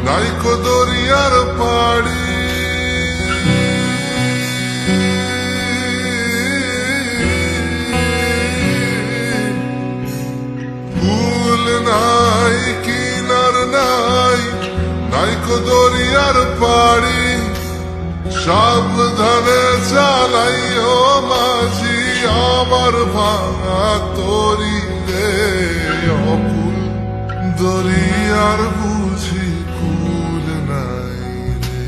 নাইকো দরিয়ার পাড়ি ফুল নাই কিনার নাই নাইকো দরিয়ার পাড়ি সাবধানে চালাইও মাঝি আমার ভাঙা তরি রে অকুল দরিয়ার বুঝি কুল নাই রে।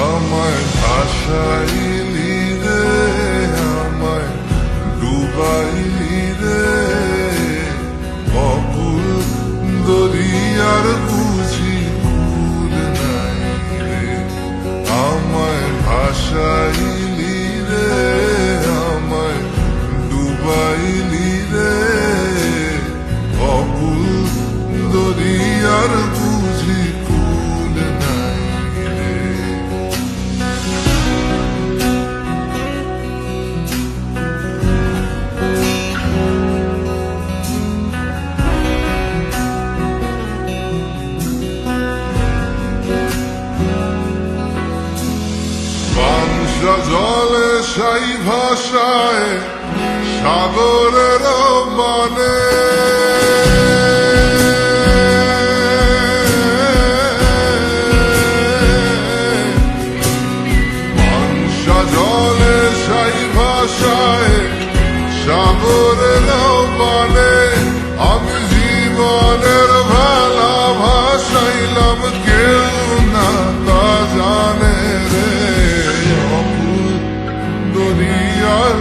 আমায় ভাসাইলি রে আমায় ডুবাইলি রে অকুল দরিয়ার বুঝি কুল নাই রে। আমায় ভাসাইলি রে আমায় ডুবাইলি রে অকুল দরিয়ার বুঝি কুল নাই রে। জলে সাই ভাষায় সাগরের মানে মানসা জলে সাই ভাষায় সাগরের মানে আমি জীবনের ভালা ভাসাইলাম কেউ না তা জানে রে দরিয়ার